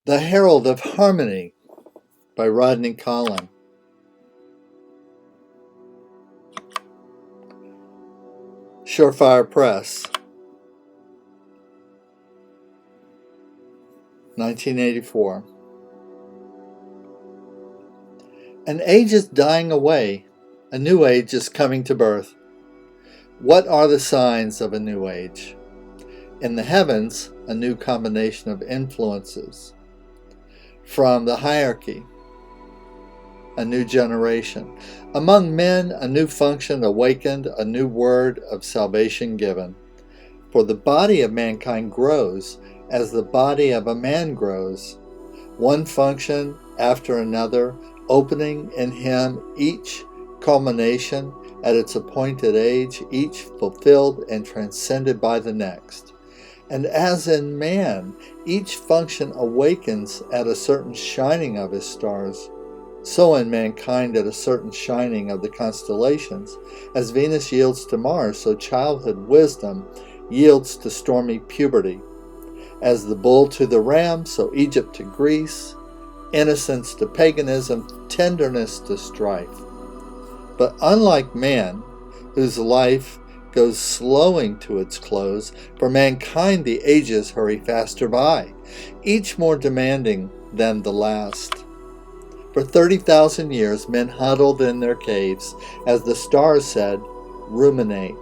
The Herald of Harmony by Rodney Collin. Surefire Press, 1984. An age is dying away. A new age is coming to birth. What are the signs of a new age? In the heavens, a new combination of influences. From the hierarchy, a new generation. Among men, a new function awakened, a new word of salvation given. For the body of mankind grows as the body of a man grows, one function after another, opening in him each culmination at its appointed age, each fulfilled and transcended by the next. And as in man, each function awakens at a certain shining of his stars, so in mankind at a certain shining of the constellations. As Venus yields to Mars, so childhood wisdom yields to stormy puberty. As the bull to the ram, so Egypt to Greece, innocence to paganism, tenderness to strife. But unlike man, whose life goes slowing to its close, for mankind the ages hurry faster by, each more demanding than the last. For 30,000 years men huddled in their caves, as the stars said, ruminate.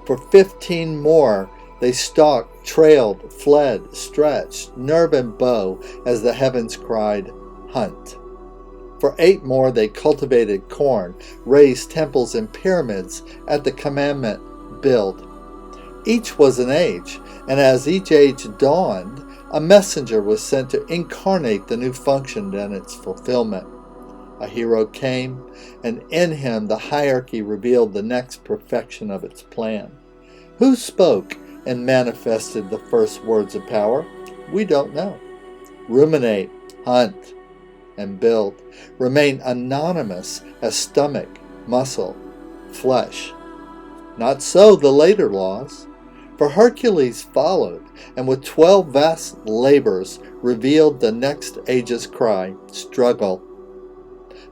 For 15 more they stalked, trailed, fled, stretched, nerve and bow, as the heavens cried, hunt. For 8 more they cultivated corn, raised temples and pyramids, at the commandment, build. Each was an age, and as each age dawned, a messenger was sent to incarnate the new function and its fulfillment. A hero came, and in him the hierarchy revealed the next perfection of its plan. Who spoke and manifested the first words of power? We don't know. Ruminate, hunt, and build remain anonymous as stomach, muscle, flesh. Not so the later laws, for Hercules followed, and with 12 vast labors revealed the next age's cry, struggle.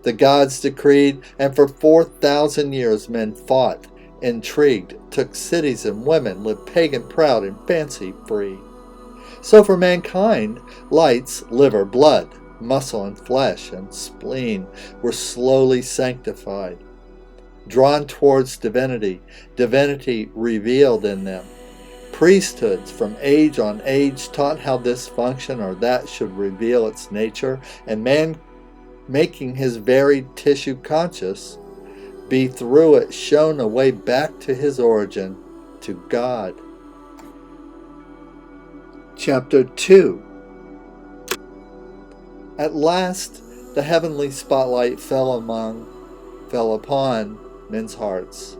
The gods decreed, and for 4,000 years men fought, intrigued, took cities and women, lived pagan proud and fancy free. So for mankind, lights, liver, blood, muscle and flesh and spleen were slowly sanctified, drawn towards divinity, divinity revealed in them. Priesthoods from age on age taught how this function or that should reveal its nature, and man, making his varied tissue conscious, be through it shown a way back to his origin, to God. Chapter 2. At last, the heavenly spotlight fell upon men's hearts.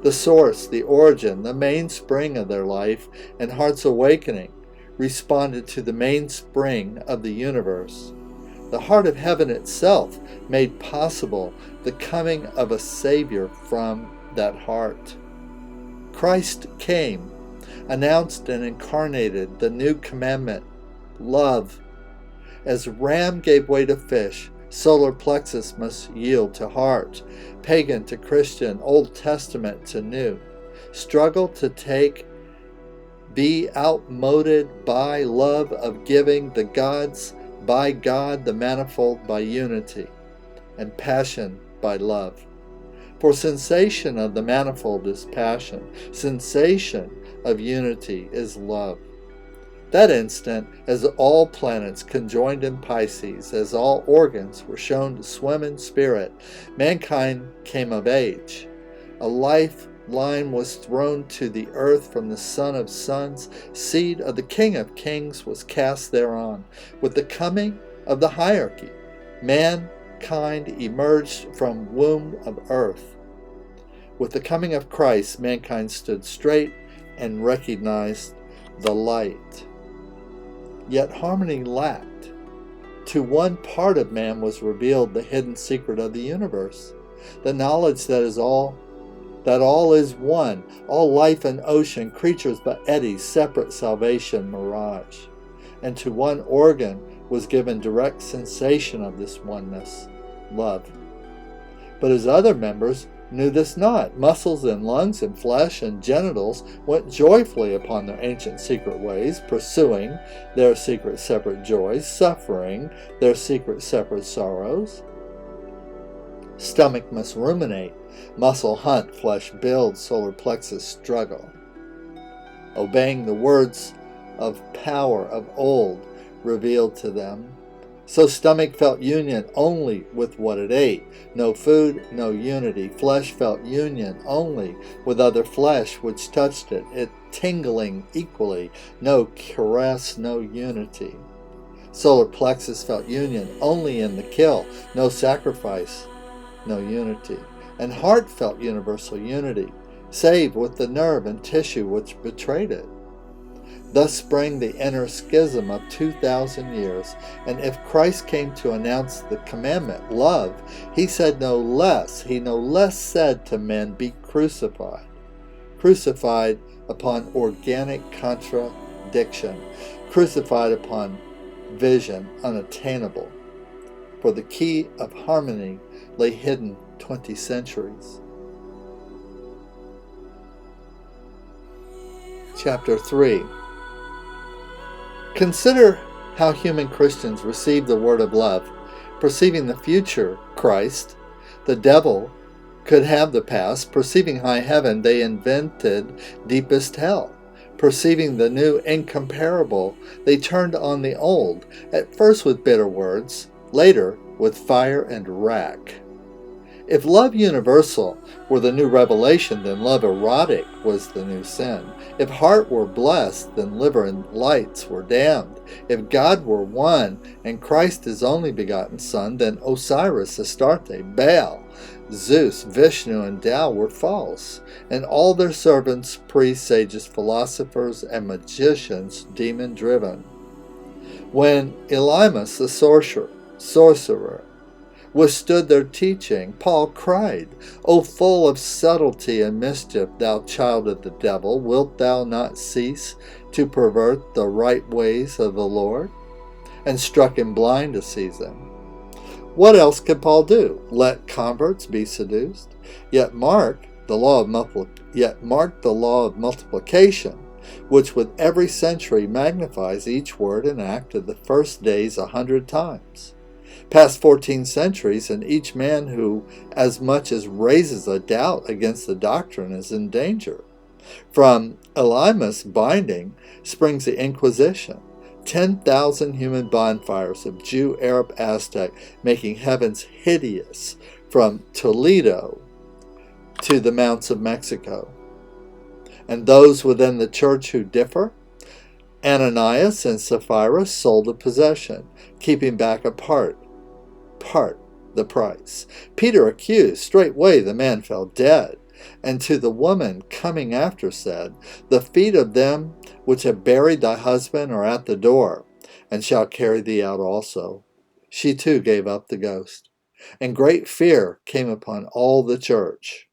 The source, the origin, the mainspring of their life and heart's awakening responded to the mainspring of the universe. The heart of heaven itself made possible the coming of a Savior from that heart. Christ came, announced and incarnated the new commandment, love. As ram gave way to fish, solar plexus must yield to heart, pagan to Christian, Old Testament to New. Struggle to take, be outmoded by love of giving, the gods by God, the manifold by unity, and passion by love. For sensation of the manifold is passion, sensation of unity is love. That instant, as all planets conjoined in Pisces, as all organs were shown to swim in spirit, mankind came of age. A lifeline was thrown to the earth from the Son of Sons, seed of the King of Kings was cast thereon. With the coming of the hierarchy, mankind emerged from womb of earth. With the coming of Christ, mankind stood straight and recognized the light. Yet harmony lacked. To one part of man was revealed the hidden secret of the universe, the knowledge that all is one, all life and ocean, creatures but eddies, separate salvation, mirage. and to one organ was given direct sensation of this oneness, love. But his other members knew this not. Muscles and lungs and flesh and genitals went joyfully upon their ancient secret ways, pursuing their secret separate joys, suffering their secret separate sorrows. Stomach must ruminate, muscle hunt, flesh build, solar plexus struggle. Obeying the words of power of old revealed to them. So stomach felt union only with what it ate. No food, no unity. Flesh felt union only with other flesh which touched it, it tingling equally. No caress, no unity. Solar plexus felt union only in the kill. No sacrifice, no unity. And heart felt universal unity, save with the nerve and tissue which betrayed it. Thus sprang the inner schism of 2,000 years, and if Christ came to announce the commandment, love, he said no less. He no less said to men, be crucified. Crucified upon organic contradiction, crucified upon vision unattainable. For the key of harmony lay hidden 20 centuries. Chapter 3. Consider how human Christians receive the word of love, perceiving the future Christ. The devil could have the past. Perceiving high heaven, they invented deepest hell. Perceiving the new incomparable, they turned on the old, at first with bitter words, later with fire and rack. If love universal were the new revelation, then love erotic was the new sin. If heart were blessed, then liver and lights were damned. If God were one, and Christ his only begotten Son, then Osiris, Astarte, Baal, Zeus, Vishnu, and Tao were false, and all their servants, priests, sages, philosophers, and magicians, demon-driven. When Elymas, the sorcerer, withstood their teaching, Paul cried, O full of subtlety and mischief, thou child of the devil, wilt thou not cease to pervert the right ways of the Lord? And struck him blind a season. What else could Paul do? Let converts be seduced? Yet mark the law of multiplication, which with every century magnifies each word and act of the first days 100 times. Past 14 centuries, and each man who as much as raises a doubt against the doctrine is in danger. From Elymas binding springs the Inquisition, 10,000 human bonfires of Jew, Arab, Aztec, making heavens hideous from Toledo to the mounts of Mexico. And those within the church who differ, Ananias and Sapphira sold a possession, keeping back a part the price. Peter accused, straightway the man fell dead. And to the woman coming after said, the feet of them which have buried thy husband are at the door, and shall carry thee out also. She too gave up the ghost. And great fear came upon all the church.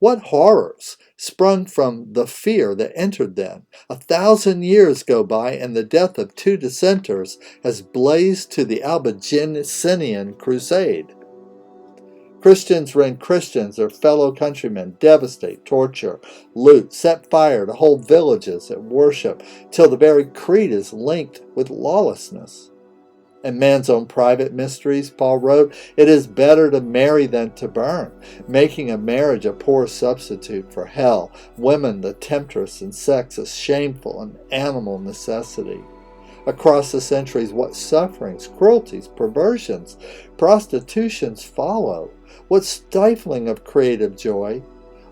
What horrors sprung from the fear that entered then! 1,000 years go by, and the death of 2 dissenters has blazed to the Albigensian crusade. Christians rend Christians, their fellow countrymen, devastate, torture, loot, set fire to whole villages at worship, till the very creed is linked with lawlessness. And man's own private mysteries, Paul wrote, it is better to marry than to burn, making a marriage a poor substitute for hell, women the temptress, and sex a shameful and animal necessity. Across the centuries, what sufferings, cruelties, perversions, prostitutions follow, what stifling of creative joy,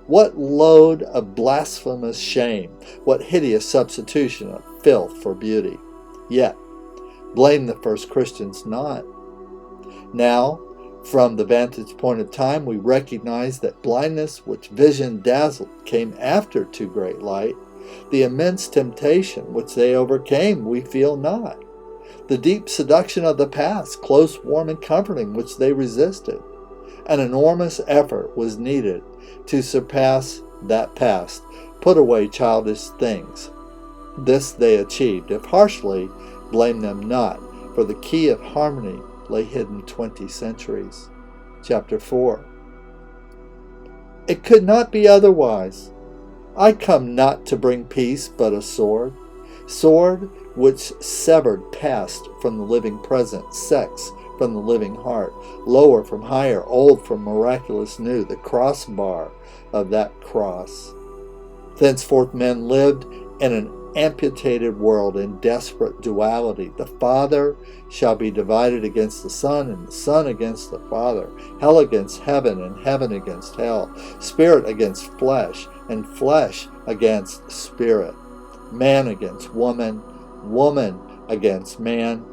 what load of blasphemous shame, what hideous substitution of filth for beauty. Yet, blame the first Christians not. Now, from the vantage point of time, we recognize that blindness which vision dazzled came after too great light. The immense temptation which they overcame we feel not. The deep seduction of the past, close, warm, and comforting, which they resisted. An enormous effort was needed to surpass that past, put away childish things. This they achieved, if harshly, Blame them not, for the key of harmony lay hidden 20 centuries. Chapter 4. It could not be otherwise. I come not to bring peace, but a sword. Sword which severed past from the living present, sex from the living heart, lower from higher, old from miraculous new, the crossbar of that cross. Thenceforth men lived in an amputated world in desperate duality. The Father shall be divided against the Son, and the Son against the Father, hell against heaven, and heaven against hell, spirit against flesh, and flesh against spirit, man against woman, woman against man,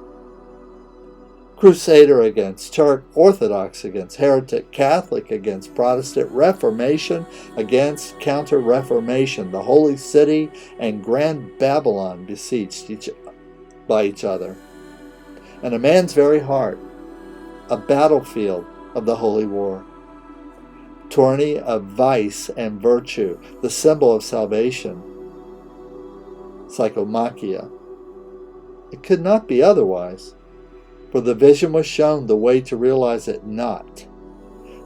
Crusader against Turk, Orthodox against heretic, Catholic against Protestant, Reformation against Counter-Reformation. The Holy City and Grand Babylon besieged by each other. And a man's very heart, a battlefield of the holy war. Tourney of vice and virtue, the symbol of salvation. Psychomachia. It could not be otherwise. For the vision was shown, the way to realize it not.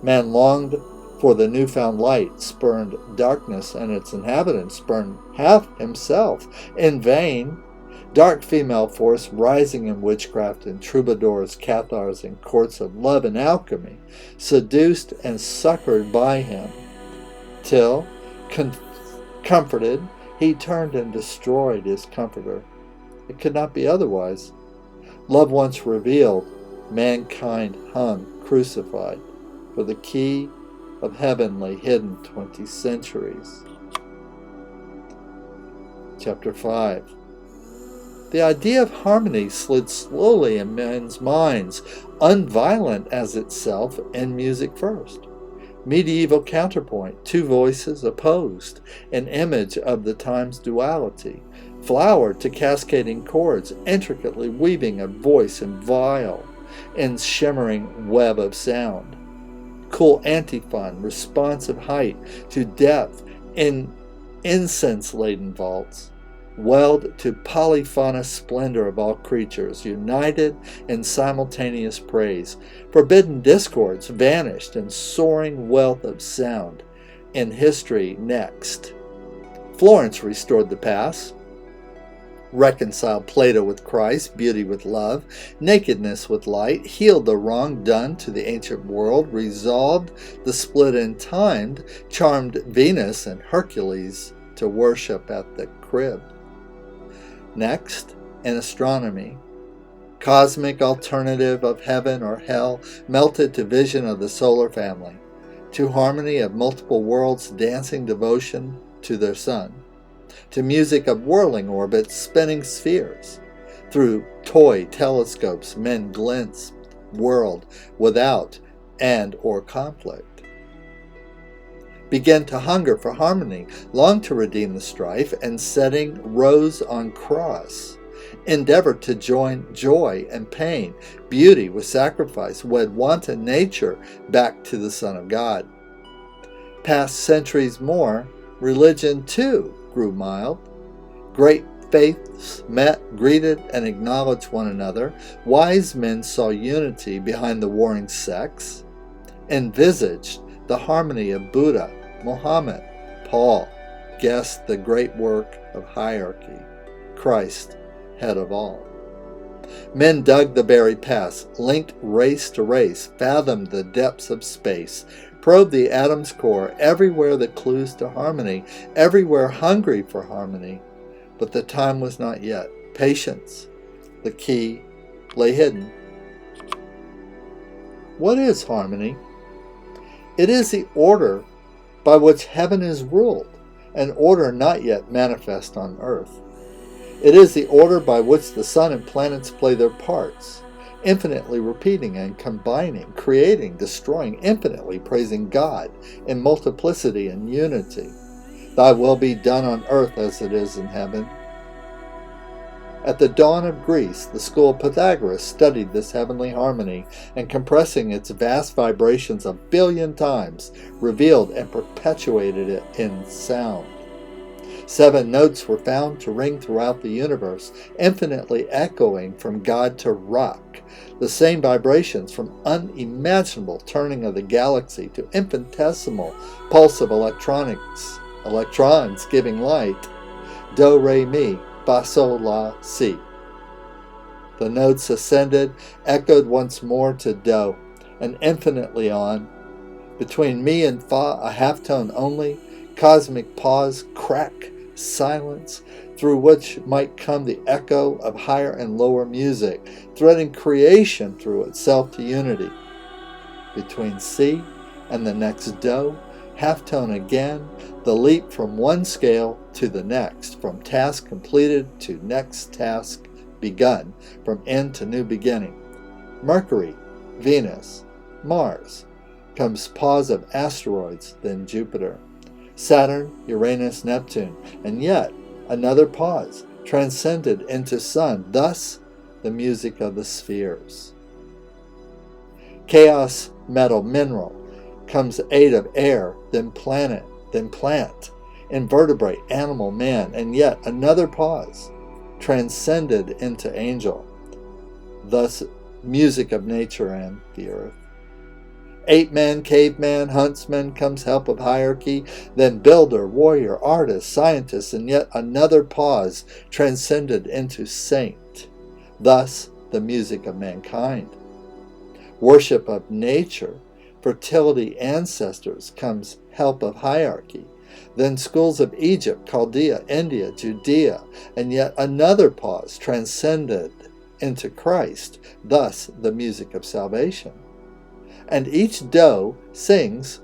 Man longed for the newfound light, spurned darkness, and its inhabitants spurned half himself. In vain, dark female force rising in witchcraft and troubadours, cathars, and courts of love and alchemy, seduced and succored by him, till, comforted, he turned and destroyed his comforter. It could not be otherwise. Love once revealed, mankind hung crucified, for the key of heaven lay hidden 20 centuries. Chapter 5. The idea of harmony slid slowly in men's minds, unviolent as itself, in music first. Medieval counterpoint, two voices opposed, an image of the time's duality, flowered to cascading chords, intricately weaving a voice and viol in shimmering web of sound. Cool antiphon, responsive height to depth in incense-laden vaults, welled to polyphonous splendor of all creatures, united in simultaneous praise. Forbidden discords vanished in soaring wealth of sound. In history next. Florence restored the past, reconciled Plato with Christ, beauty with love, nakedness with light, healed the wrong done to the ancient world, resolved the split in time, charmed Venus and Hercules to worship at the crib. Next, in astronomy, cosmic alternative of heaven or hell melted to vision of the solar family, to harmony of multiple worlds dancing devotion to their sun, to music of whirling orbits, spinning spheres. Through toy telescopes, men glimpsed world without and or conflict. Began to hunger for harmony, long to redeem the strife, and setting rose on cross. Endeavored to join joy and pain, beauty with sacrifice, wed wanton nature back to the Son of God. Past centuries more, religion too grew mild. Great faiths met, greeted, and acknowledged one another. Wise men saw unity behind the warring sects, envisaged the harmony of Buddha, Muhammad, Paul, guessed the great work of hierarchy, Christ, head of all. Men dug the buried past, linked race to race, fathomed the depths of space, probed the atom's core, everywhere the clues to harmony, everywhere hungry for harmony. But the time was not yet. Patience, the key, lay hidden. What is harmony? It is the order by which heaven is ruled, an order not yet manifest on earth. It is the order by which the sun and planets play their parts, infinitely repeating and combining, creating, destroying, infinitely praising God in multiplicity and unity. Thy will be done on earth as it is in heaven. At the dawn of Greece, the school of Pythagoras studied this heavenly harmony, and compressing its vast vibrations a billion times, revealed and perpetuated it in sound. 7 notes were found to ring throughout the universe, infinitely echoing from God to rock. The same vibrations from unimaginable turning of the galaxy to infinitesimal pulse of electrons giving light. Do, re, mi, fa, sol, la, si. The notes ascended, echoed once more to do, and infinitely on. Between mi and fa, a half-tone only, cosmic pause, crack, silence, through which might come the echo of higher and lower music, threading creation through itself to unity. Between si and the next do, half-tone again, the leap from one scale to the next, from task completed to next task begun, from end to new beginning. Mercury, Venus, Mars, comes pause of asteroids, then Jupiter. Saturn, Uranus, Neptune, and yet another pause, transcended into Sun, thus the music of the spheres. Chaos, metal, mineral, comes aid of air, then planet, then plant, invertebrate, animal, man, and yet another pause, transcended into angel, thus music of nature and the earth. Ape-man, caveman, huntsman comes help of hierarchy, then builder, warrior, artist, scientist, and yet another pause, transcended into saint, thus the music of mankind. Worship of nature, fertility, ancestors comes help of hierarchy, then schools of Egypt, Chaldea, India, Judea, and yet another pause, transcended into Christ, thus the music of salvation. And each do sings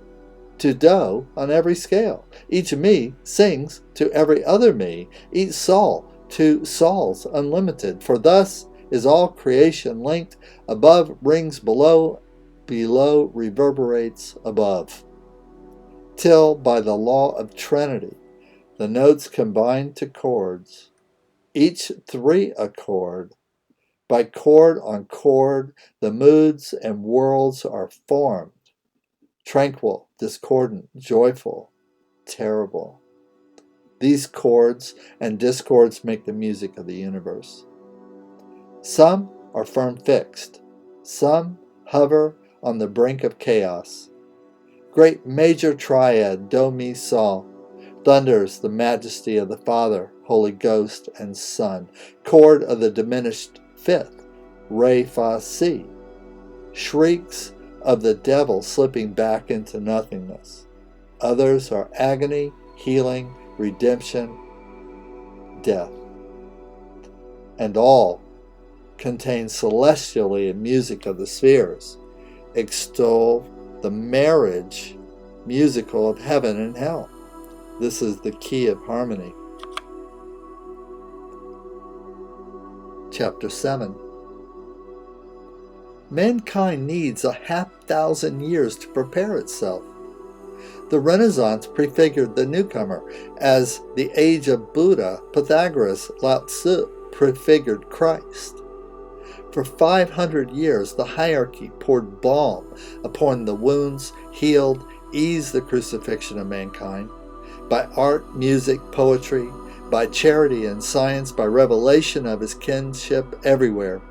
to do on every scale. Each me sings to every other me. Each sol to sols unlimited. For thus is all creation linked. Above rings below, below reverberates above. Till by the law of Trinity, the notes combine to chords, each 3 a chord. By chord on chord, the moods and worlds are formed, tranquil, discordant, joyful, terrible. These chords and discords make the music of the universe. Some are firm fixed, some hover on the brink of chaos. Great major triad, do, mi, sol, thunders the majesty of the Father, Holy Ghost, and Son. Chord of the diminished 5th, re, fa, si, shrieks of the devil slipping back into nothingness. Others are agony, healing, redemption, death. And all contain celestially in music of the spheres, extol the marriage musical of heaven and hell. This is the key of harmony. Chapter 7. Mankind needs 500 years to prepare itself. The Renaissance prefigured the newcomer, as the age of Buddha, Pythagoras, Lao Tzu prefigured Christ. For 500 years, the hierarchy poured balm upon the wounds, healed, eased the crucifixion of mankind. By art, music, poetry, by charity and science, by revelation of his kinship everywhere.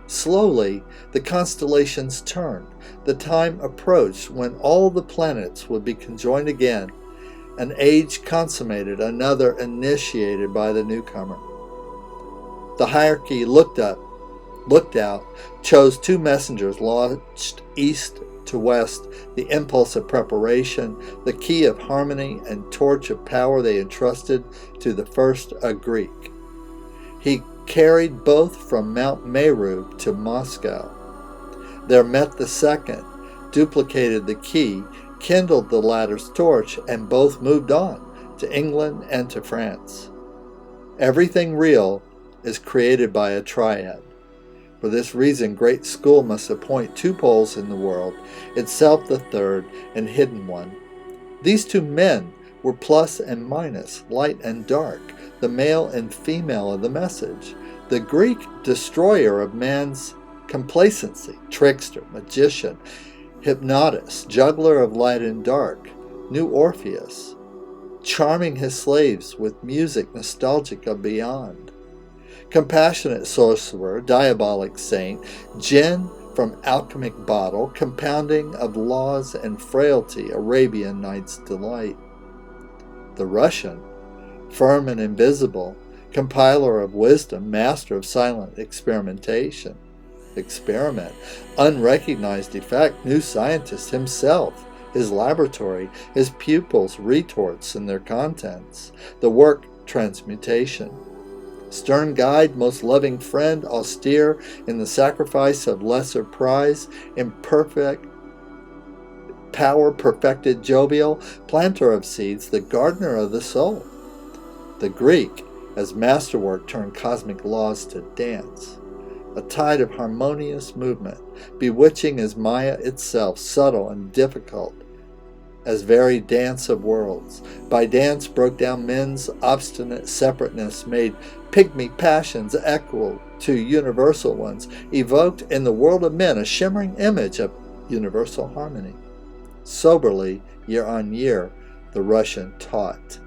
Slowly, the constellations turned. The time approached when all the planets would be conjoined again, an age consummated, another initiated by the newcomer. The hierarchy looked out, chose 2 messengers, launched east to west, the impulse of preparation, the key of harmony and torch of power they entrusted to the first, a Greek. He carried both from Mount Meru to Moscow. There met the second, duplicated the key, kindled the latter's torch, and both moved on to England and to France. Everything real is created by a triad. For this reason, great school must appoint 2 poles in the world, itself the third and hidden one. These 2 men were plus and minus, light and dark, the male and female of the message, the Greek destroyer of man's complacency, trickster, magician, hypnotist, juggler of light and dark, new Orpheus, charming his slaves with music nostalgic of beyond. Compassionate sorcerer, diabolic saint, gin from alchemic bottle, compounding of laws and frailty, Arabian Nights' delight. The Russian, firm and invisible, compiler of wisdom, master of silent experimentation. Experiment, unrecognized effect, new scientist himself, his laboratory, his pupils, retorts and their contents, the work transmutation. Stern guide, most loving friend, austere in the sacrifice of lesser prize, imperfect power, perfected, jovial, planter of seeds, the gardener of the soul. The Greek, as masterwork turned cosmic laws to dance, a tide of harmonious movement, bewitching as Maya itself, subtle and difficult as very dance of worlds. By dance broke down men's obstinate separateness, made pygmy passions equal to universal ones, evoked in the world of men a shimmering image of universal harmony. Soberly, year on year, the Russian taught.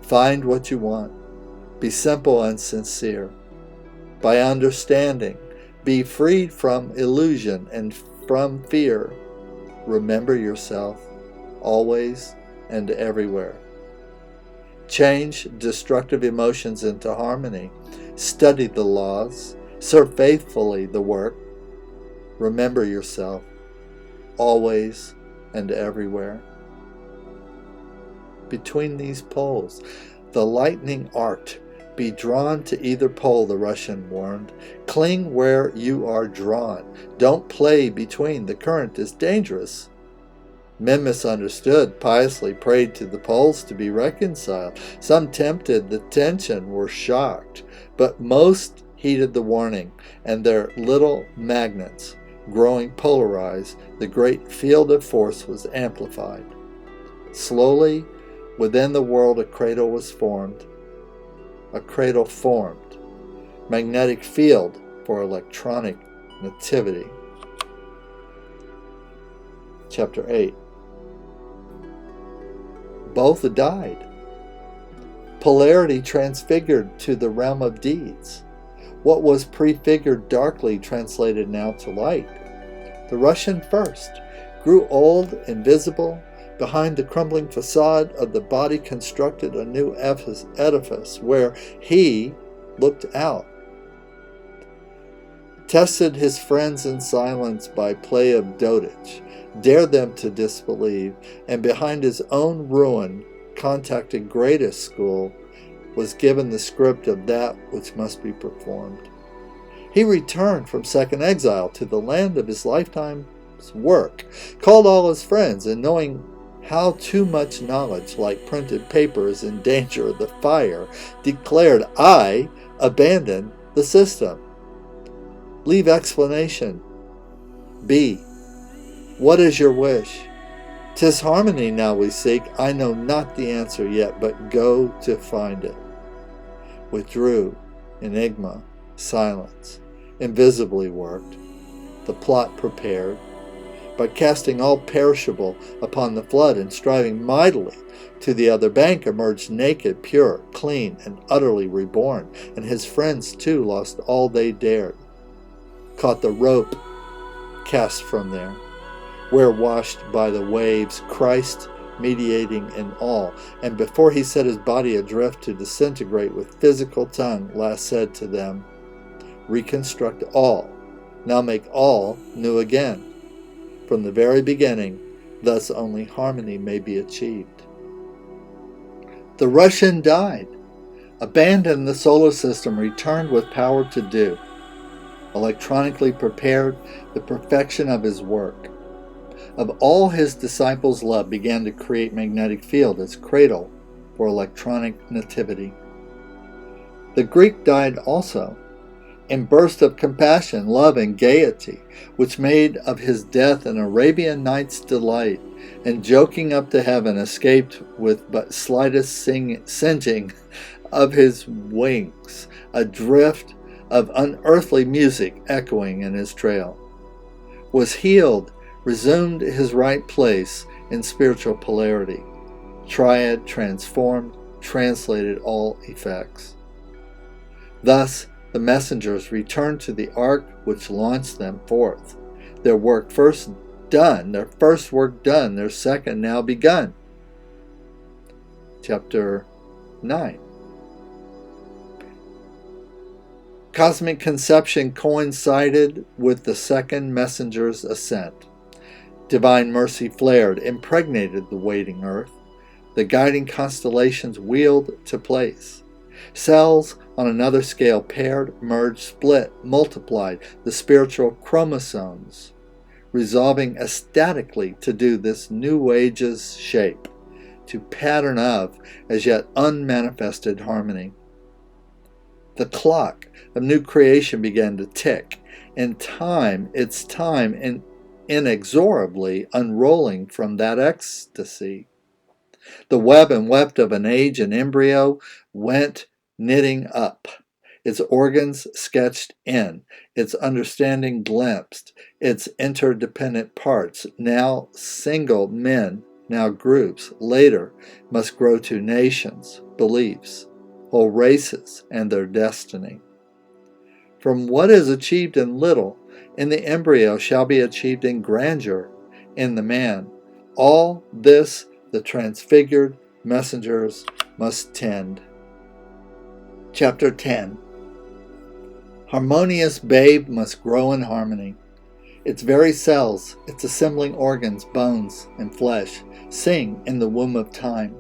Find what you want. Be simple and sincere. By understanding, be freed from illusion and from fear. Remember yourself, always and everywhere. Change destructive emotions into harmony. Study the laws. Serve faithfully the work. Remember yourself, always and everywhere. Between these poles, the lightning arced. Be drawn to either pole, the Russian warned. Cling where you are drawn. Don't play between. The current is dangerous. Men misunderstood, piously prayed to the poles to be reconciled. Some tempted the tension, were shocked, but most heeded the warning, and their little magnets, growing polarized, the great field of force was amplified. Slowly, within the world a cradle was formed. A cradle formed. Magnetic field for electronic nativity. Chapter 8. Both died. Polarity transfigured to the realm of deeds. What was prefigured darkly translated now to light. The Russian first grew old, invisible. Behind the crumbling facade of the body constructed a new edifice where he looked out. Tested his friends in silence by play of dotage, dared them to disbelieve, and behind his own ruin contacted greatest school, was given the script of that which must be performed. He returned from second exile to the land of his lifetime's work, called all his friends, and knowing how too much knowledge, like printed paper, is in danger of the fire, declared, I abandon the system. Leave explanation. B. What is your wish? 'Tis harmony now we seek. I know not the answer yet, but go to find it. Withdrew, enigma, silence, invisibly worked, the plot prepared, by casting all perishable upon the flood and striving mightily to the other bank, emerged naked, pure, clean, and utterly reborn, and his friends too lost all they dared. Caught the rope cast from there, where washed by the waves, Christ mediating in all, and before he set his body adrift to disintegrate with physical tongue, last said to them, reconstruct all, now make all new again. From the very beginning, thus only harmony may be achieved. The Russian died, abandoned the solar system, returned with power to do, electronically prepared the perfection of his work. Of all his disciples' love began to create magnetic field as cradle for electronic nativity. The Greek died also, in burst of compassion, love, and gaiety, which made of his death an Arabian Nights' delight, and joking up to heaven escaped with but slightest singeing of his wings, a drift of unearthly music echoing in his trail. Was healed, resumed his right place in spiritual polarity. triad, transformed, translated all effects. Thus, the messengers returned to the ark which launched them forth. Their work first done, their first work done, their second now begun. Chapter 9. Cosmic conception coincided with the second messenger's ascent. Divine mercy flared, impregnated the waiting earth. The guiding constellations wheeled to place. Cells on another scale paired, merged, split, multiplied the spiritual chromosomes, resolving ecstatically to do this new age's shape, to pattern of as yet unmanifested harmony. The clock of new creation began to tick, and its time inexorably unrolling from that ecstasy. The web and weft of an age in embryo went knitting up, its organs sketched in, its understanding glimpsed, its interdependent parts, now single men, now groups, later must grow to nations, beliefs, whole races, and their destiny. From what is achieved in little, in the embryo shall be achieved in grandeur in the man. All this the transfigured messengers must tend. Chapter 10. Harmonious babe must grow in harmony. Its very cells, its assembling organs, bones, and flesh, sing in the womb of time.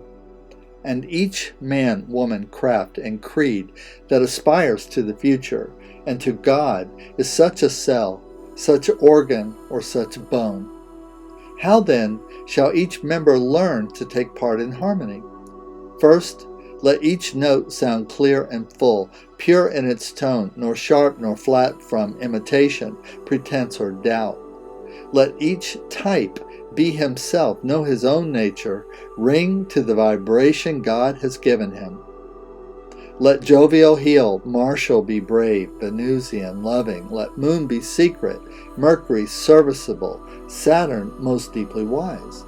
And each man, woman, craft, and creed that aspires to the future and to God is such a cell, such organ, or such bone. How then shall each member learn to take part in harmony? First, let each note sound clear and full, pure in its tone, nor sharp nor flat from imitation, pretense, or doubt. Let each type be himself, know his own nature, ring to the vibration God has given him. Let jovial heal, martial be brave, Venusian loving, let moon be secret, Mercury serviceable, Saturn most deeply wise.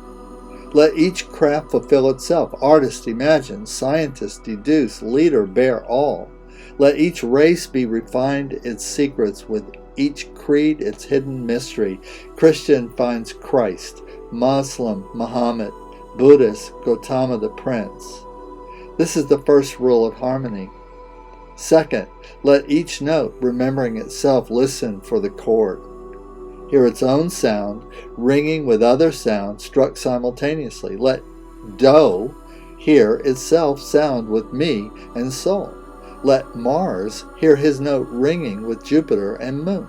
Let each craft fulfill itself, artist imagine, scientist deduce, leader bear all. Let each race be refined its secrets, with each creed its hidden mystery. Christian finds Christ, Muslim Muhammad, Buddhist Gautama the Prince. This is the first rule of harmony. Second, let each note, remembering itself, listen for the chord. Hear its own sound, ringing with other sounds struck simultaneously. Let Do hear itself sound with me and soul. Let Mars hear his note ringing with Jupiter and Moon.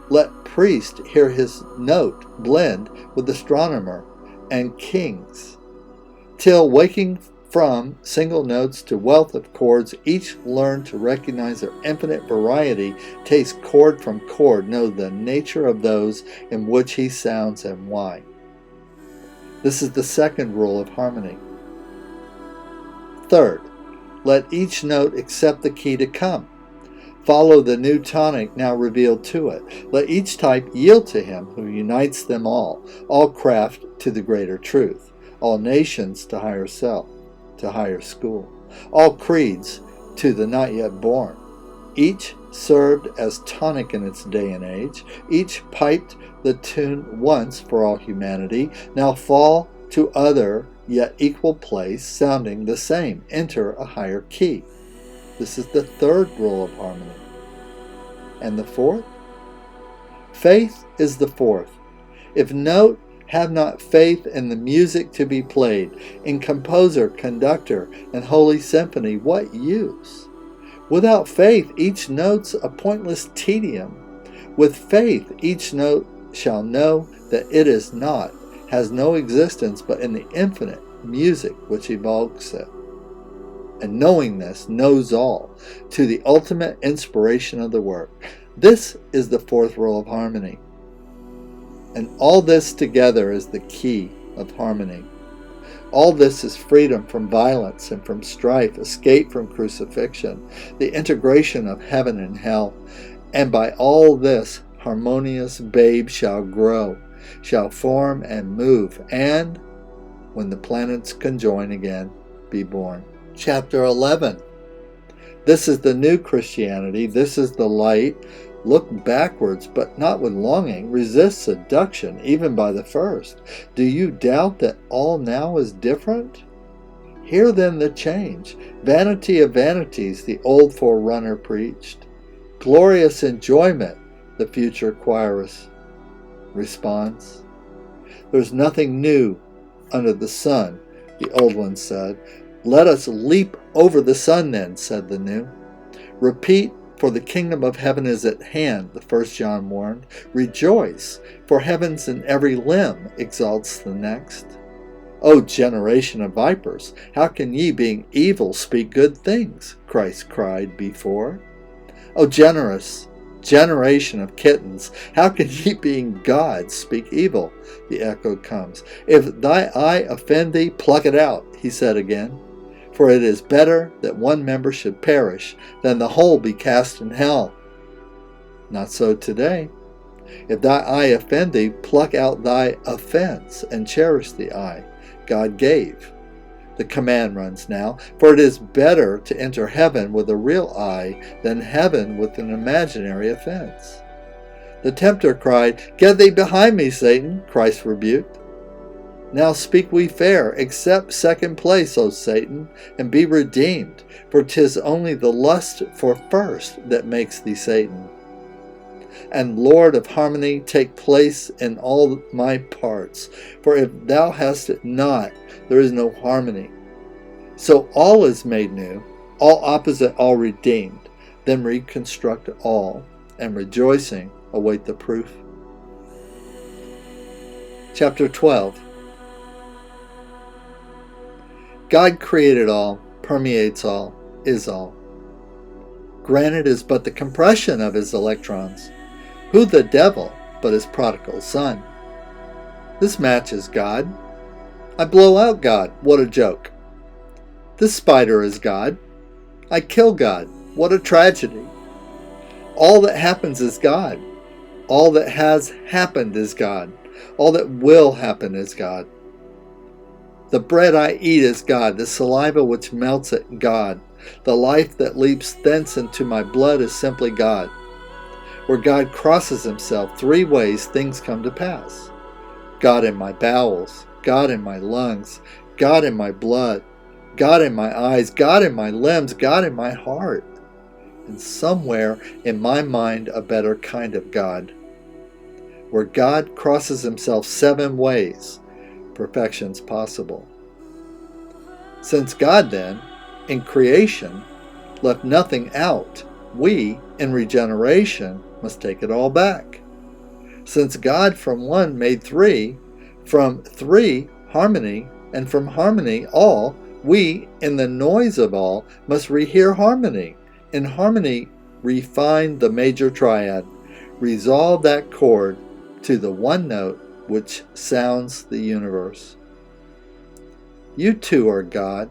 Let priest hear his note blend with astronomer and kings. Till waking from single notes to wealth of chords, each learn to recognize their infinite variety, taste chord from chord, know the nature of those in which he sounds and why. This is the second rule of harmony. Third, let each note accept the key to come. Follow the new tonic now revealed to it. Let each type yield to him who unites them all craft to the greater truth, all nations to higher self, to higher school, all creeds to the not yet born. Each served as tonic in its day and age, each piped the tune once for all humanity, now fall to other yet equal place, sounding the same, enter a higher key. This is the third rule of harmony. And the fourth? Faith is the fourth. If note have not faith in the music to be played, in composer, conductor, and holy symphony, what use? Without faith, each note's a pointless tedium. With faith, each note shall know that it is not, has no existence but in the infinite music which evokes it. And knowing this, knows all, to the ultimate inspiration of the work. This is the fourth rule of harmony. And all this together is the key of harmony. All this is freedom from violence and from strife, escape from crucifixion, the integration of heaven and hell. And by all this, harmonious babe shall grow, shall form and move, and when the planets conjoin again, be born. Chapter 11. This is the new Christianity. This is the light. Look backwards, but not with longing. Resist seduction, even by the first. Do you doubt that all now is different? Hear then the change. Vanity of vanities, the old forerunner preached. Glorious enjoyment, the future choirist responds. There's nothing new under the sun, the old one said. Let us leap over the sun then, said the new. Repeat, for the kingdom of heaven is at hand, the first John warned. Rejoice, for heaven's in every limb, exalts the next. O generation of vipers, how can ye, being evil, speak good things? Christ cried before. O generous generation of kittens, how can ye, being gods, speak evil? The echo comes. If thy eye offend thee, pluck it out, he said again. For it is better that one member should perish than the whole be cast in hell. Not so today. If thy eye offend thee, pluck out thy offense and cherish the eye God gave. The command runs now, for it is better to enter heaven with a real eye than heaven with an imaginary offense. The tempter cried, Get thee behind me, Satan, Christ rebuked. Now speak we fair, accept second place, O Satan, and be redeemed, for 'tis only the lust for first that makes thee Satan. And Lord of harmony, take place in all my parts, for if thou hast it not, there is no harmony. So all is made new, all opposite, all redeemed, then reconstruct all, and rejoicing await the proof. Chapter 12. God created all, permeates all, is all. Granted is but the compression of his electrons. Who the devil but his prodigal son? This matches God. I blow out God. What a joke. This spider is God. I kill God. What a tragedy. All that happens is God. All that has happened is God. All that will happen is God. The bread I eat is God, the saliva which melts it, God. The life that leaps thence into my blood is simply God. Where God crosses himself, three ways things come to pass. God in my bowels, God in my lungs, God in my blood, God in my eyes, God in my limbs, God in my heart. And somewhere in my mind a better kind of God. Where God crosses himself 7 ways, perfection's possible. Since God then, in creation, left nothing out, we, in regeneration, must take it all back. Since God from one made 3, from 3 harmony, and from harmony all, we, in the noise of all, must rehear harmony. In harmony, refine the major triad, resolve that chord to the one note which sounds the universe. You too are God.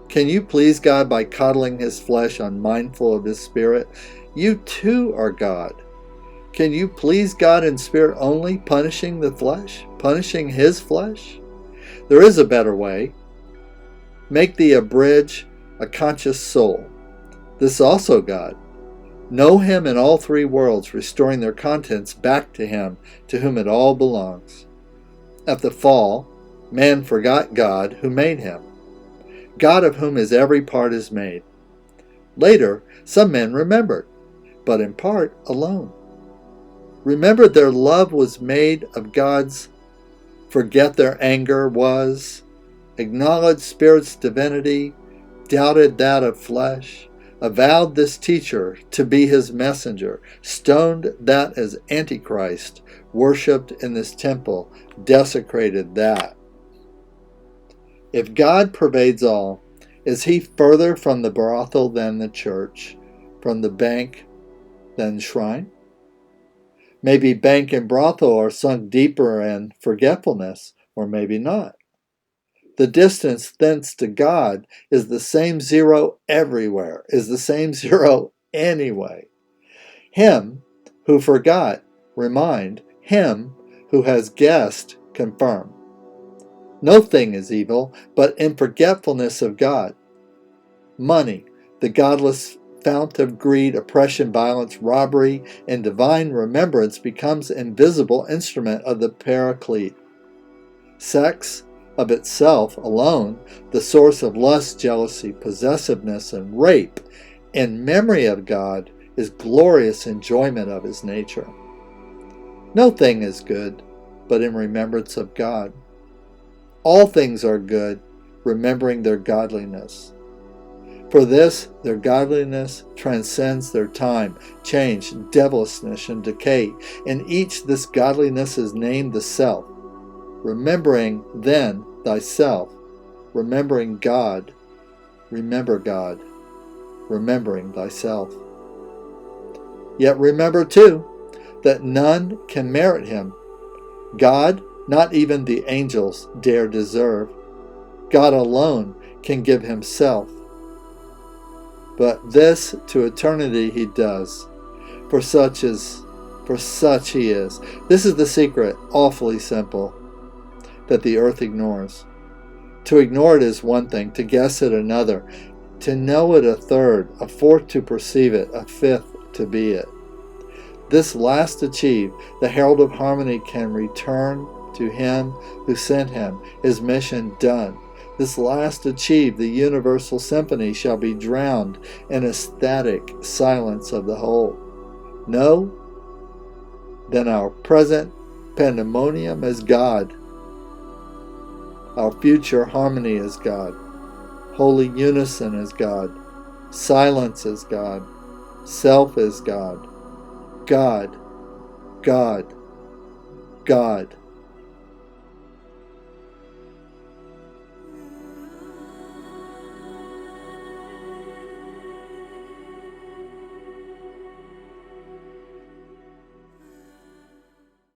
Can you please God by coddling his flesh, unmindful of his spirit? You too are God. Can you please God in spirit only, punishing the flesh, punishing his flesh? There is a better way. Make thee a bridge, a conscious soul. This also God. Know him in all 3 worlds, restoring their contents back to him, to whom it all belongs. At the fall, man forgot God who made him, God of whom his every part is made. Later, some men remembered, but in part alone. Remembered their love was made of God's, forget their anger was, acknowledged Spirit's divinity, doubted that of flesh, avowed this teacher to be his messenger, stoned that as Antichrist, worshipped in this temple, desecrated that. If God pervades all, is he further from the brothel than the church, from the bank than shrine? Maybe bank and brothel are sunk deeper in forgetfulness, or maybe not. The distance thence to God is the same 0 everywhere, is the same 0 anyway. Him who forgot, remind. Him who has guessed, confirm. No thing is evil, but in forgetfulness of God. Money, the godless fount of greed, oppression, violence, robbery, and divine remembrance, becomes invisible instrument of the Paraclete. Sex, of itself alone, the source of lust, jealousy, possessiveness, and rape, in memory of God, is glorious enjoyment of his nature. No thing is good, but in remembrance of God. All things are good, remembering their godliness. For this, their godliness transcends their time, change, devilishness, and decay. In each, this godliness is named the self. Remembering then thyself, remembering God, remember God, remembering thyself. Yet remember too, that none can merit him. God, not even the angels, dare deserve. God alone can give himself. But this to eternity he does, for such he is. This is the secret, awfully simple, that the earth ignores. To ignore it is one thing, to guess it another, to know it a third, a fourth to perceive it, a fifth to be it. This last achieved, the Herald of Harmony can return to him who sent him, his mission done. This last achieved, the universal symphony shall be drowned in ecstatic silence of the whole. No? Then our present pandemonium is God. Our future harmony is God. Holy unison is God. Silence is God. Self is God. God, God, God.